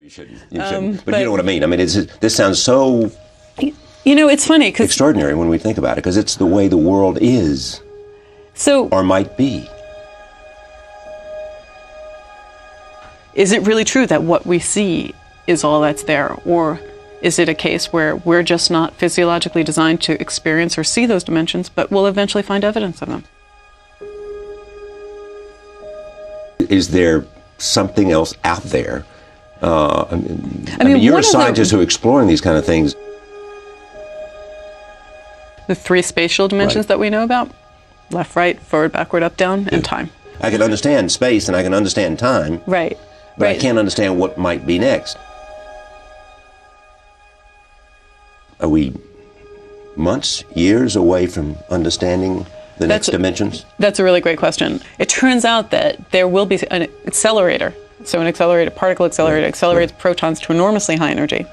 You shouldn't. But you know what I mean. I mean, this sounds so... You know, it's funny because... extraordinary when we think about it, because it's the way the world is. So... or might be. Is it really true that what we see is all that's there? Or is it a case where we're just not physiologically designed to experience or see those dimensions, but we'll eventually find evidence of them? Is there something else out there? I mean, you're a scientist who's exploring these kind of things. The three spatial dimensions that we know about: left, right, forward, backward, up, down, and time. I can understand space and I can understand time. Right. But I can't understand what might be next. Are we months, years away from understanding the next dimensions? That's a really great question. It turns out that there will be an accelerator. So an accelerator, particle accelerator, accelerates protons to enormously high energy.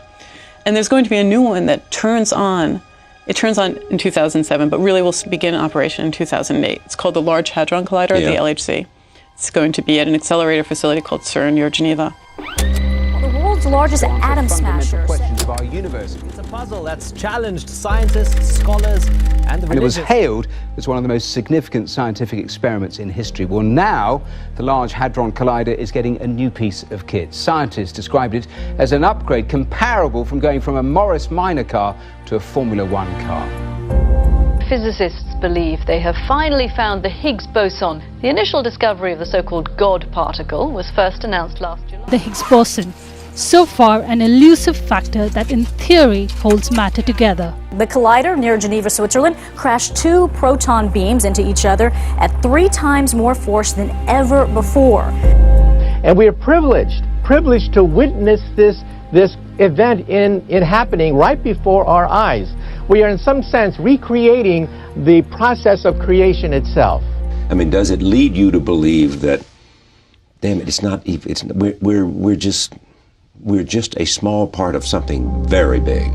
And there's going to be a new one that turns on. It turns on in 2007, but really will begin operation in 2008. It's called the Large Hadron Collider, the LHC. It's going to be at an accelerator facility called CERN near Geneva. The world's largest atom smasher. Questions of our universe. It's a puzzle that's challenged scientists, scholars, and the religious. And it was hailed as one of the most significant scientific experiments in history. Well, now the Large Hadron Collider is getting a new piece of kit. Scientists described it as an upgrade comparable from going from a Morris Minor car to a Formula One car. Physicists believe they have finally found the Higgs boson. The initial discovery of the so-called God particle was first announced last July. The Higgs boson, so far an elusive factor that in theory holds matter together. The collider near Geneva, Switzerland, crashed two proton beams into each other at 3 times more force than ever before. And we are privileged to witness this event in happening right before our eyes. We are in some sense recreating the process of creation itself. I mean, does it lead you to believe that, damn it, we're just a small part of something very big?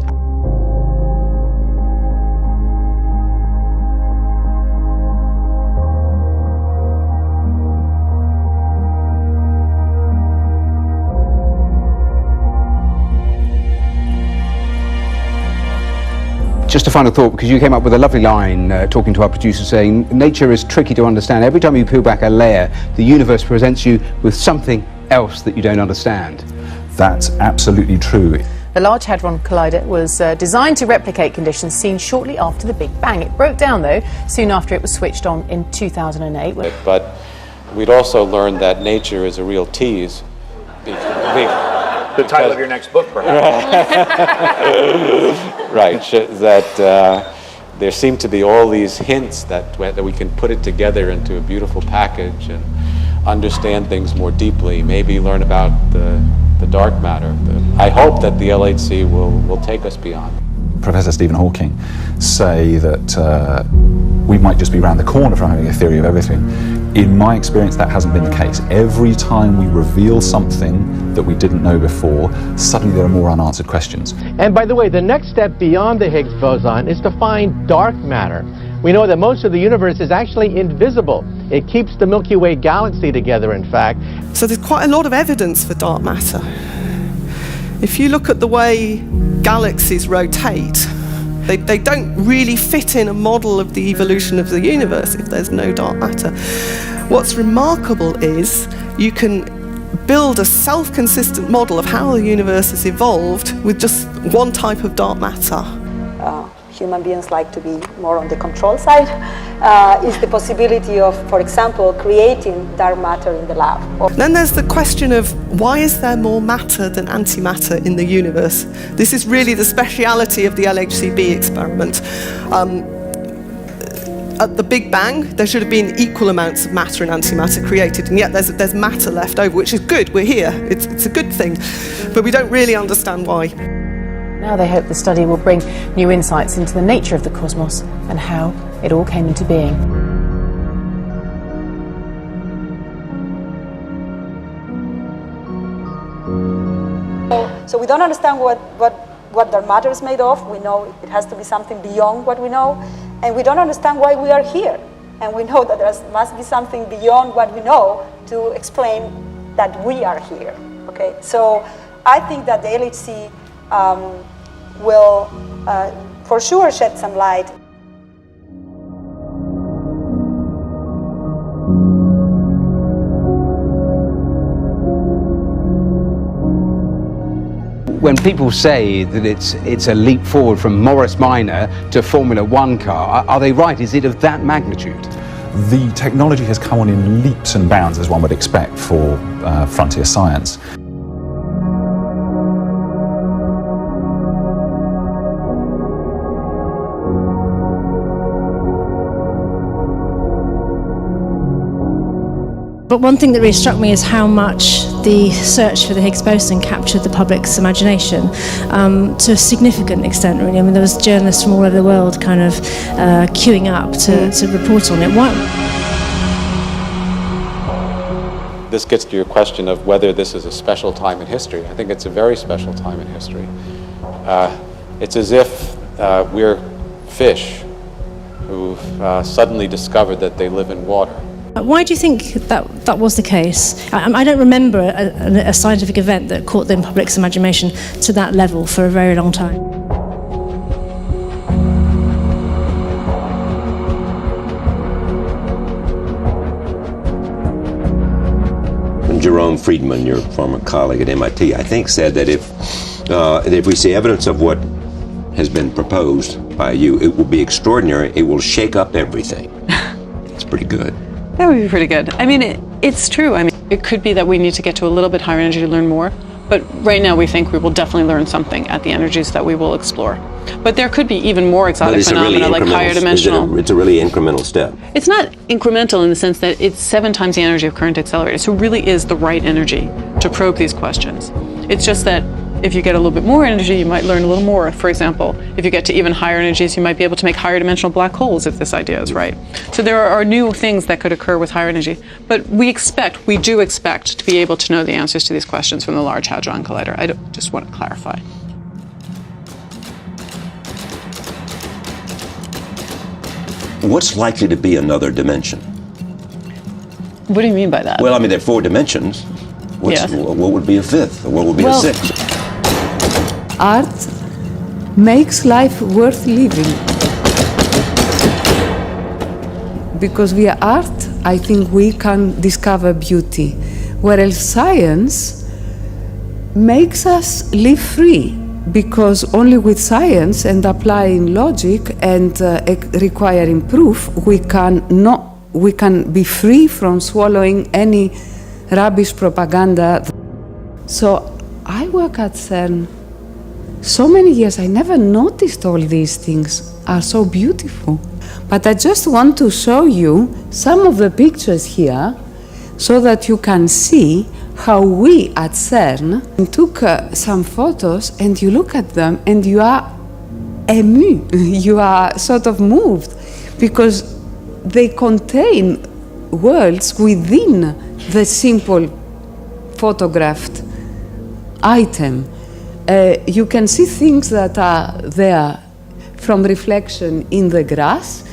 Just a final thought, because you came up with a lovely line talking to our producer saying nature is tricky to understand. Every time you peel back a layer, the universe presents you with something else that you don't understand. That's absolutely true. The Large Hadron Collider was designed to replicate conditions seen shortly after the Big Bang. It broke down, though, soon after it was switched on in 2008. But we'd also learned that nature is a real tease. The title of your next book, perhaps. Right, that there seem to be all these hints that we can put it together into a beautiful package and understand things more deeply, maybe learn about the dark matter. I hope that the LHC will take us beyond. Professor Stephen Hawking say that we might just be around the corner from having a theory of everything. In my experience, that hasn't been the case. Every time we reveal something that we didn't know before, suddenly there are more unanswered questions. And by the way, the next step beyond the Higgs boson is to find dark matter. We know that most of the universe is actually invisible. It keeps the Milky Way galaxy together, in fact. So there's quite a lot of evidence for dark matter. If you look at the way galaxies rotate, they don't really fit in a model of the evolution of the universe if there's no dark matter. What's remarkable is you can build a self-consistent model of how the universe has evolved with just one type of dark matter. Human beings like to be more on the control side, is the possibility of, for example, creating dark matter in the lab. Then there's the question of why is there more matter than antimatter in the universe? This is really the speciality of the LHCb experiment. At the Big Bang, there should have been equal amounts of matter and antimatter created, and yet there's matter left over, which is good. We're here. It's a good thing, but we don't really understand why. Now they hope the study will bring new insights into the nature of the cosmos and how it all came into being. So we don't understand what dark matter is made of. We know it has to be something beyond what we know, and we don't understand why we are here. And we know that there must be something beyond what we know to explain that we are here. Okay, so I think that the LHC will for sure shed some light. When people say that it's a leap forward from Morris Minor to Formula One car, are they right? Is it of that magnitude? The technology has come on in leaps and bounds, as one would expect for frontier science. But one thing that really struck me is how much the search for the Higgs boson captured the public's imagination to a significant extent, really. I mean, there was journalists from all over the world kind of queuing up to report on it. Why? This gets to your question of whether this is a special time in history. I think it's a very special time in history. It's as if we're fish who've suddenly discovered that they live in water. Why do you think that was the case? I don't remember a scientific event that caught the public's imagination to that level for a very long time. Jerome Friedman, your former colleague at MIT, I think said that if we see evidence of what has been proposed by you, it will be extraordinary. It will shake up everything. It's pretty good. That would be pretty good. I mean, it's true. I mean, it could be that we need to get to a little bit higher energy to learn more, but right now we think we will definitely learn something at the energies that we will explore. But there could be even more exotic phenomena, like higher dimensional. It's a really incremental step. It's not incremental in the sense that it's 7 times the energy of current accelerator, so it really is the right energy to probe these questions. It's just that if you get a little bit more energy, you might learn a little more. For example, if you get to even higher energies, you might be able to make higher dimensional black holes if this idea is right. So there are new things that could occur with higher energy. But we do expect to be able to know the answers to these questions from the Large Hadron Collider. I just want to clarify. What's likely to be another dimension? What do you mean by that? Well, I mean, there are 4 dimensions. Yes. What would be a 5th? Or what would be a 6th? Art makes life worth living. Because via art, I think we can discover beauty, whereas science makes us live free, because only with science and applying logic and requiring proof, we can be free from swallowing any rubbish propaganda. So I work at CERN so many years, I never noticed all these things are so beautiful. But I just want to show you some of the pictures here so that you can see how we at CERN took some photos, and you look at them and you are ému, you are sort of moved, because they contain worlds within the simple photographed item. You can see things that are there from reflection in the grass.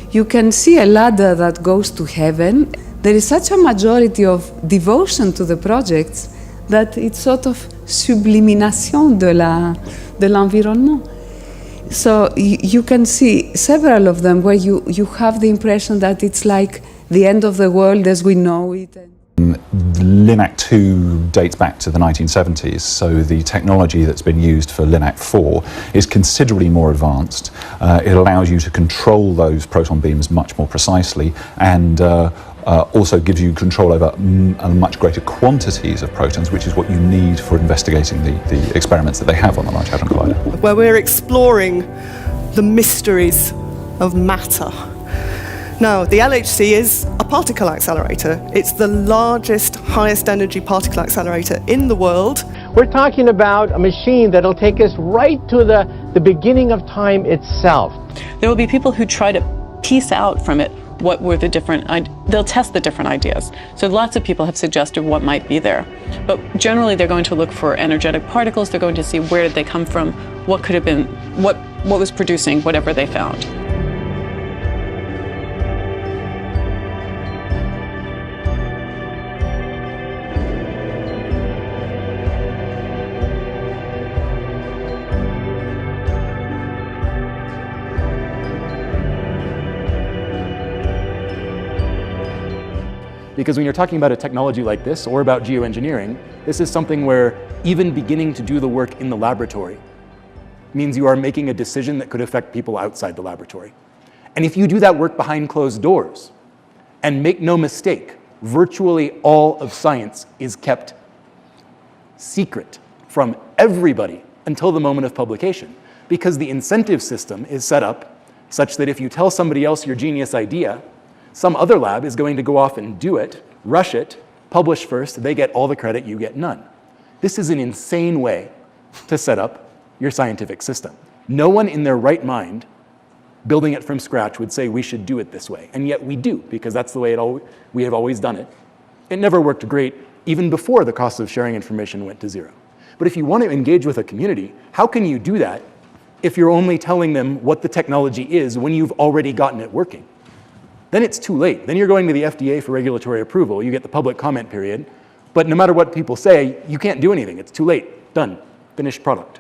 You can see a ladder that goes to heaven. There is such a majority of devotion to the projects that it's sort of sublimination de l'environnement. So you can see several of them where you have the impression that it's like the end of the world as we know it. LINAC 2 dates back to the 1970s, so the technology that's been used for LINAC 4 is considerably more advanced. It allows you to control those proton beams much more precisely, and also gives you control over much greater quantities of protons, which is what you need for investigating the experiments that they have on the Large Hadron Collider. Where we're exploring the mysteries of matter. Now, the LHC is a particle accelerator. It's the largest, highest energy particle accelerator in the world. We're talking about a machine that'll take us right to the beginning of time itself. There will be people who try to piece out from it what were the different, they'll test the different ideas. So lots of people have suggested what might be there. But generally they're going to look for energetic particles, they're going to see where did they come from, what could have been, what was producing whatever they found. Because when you're talking about a technology like this or about geoengineering, this is something where even beginning to do the work in the laboratory means you are making a decision that could affect people outside the laboratory. And if you do that work behind closed doors, and make no mistake, virtually all of science is kept secret from everybody until the moment of publication, because the incentive system is set up such that if you tell somebody else your genius idea, some other lab is going to go off and do it, rush it, publish first, they get all the credit, you get none. This is an insane way to set up your scientific system. No one in their right mind building it from scratch would say we should do it this way, and yet we do, because that's the way we have always done it. It never worked great even before the cost of sharing information went to zero. But if you want to engage with a community, how can you do that if you're only telling them what the technology is when you've already gotten it working? Then it's too late. Then you're going to the FDA for regulatory approval, you get the public comment period, but no matter what people say, you can't do anything. It's too late. Done. Finished product.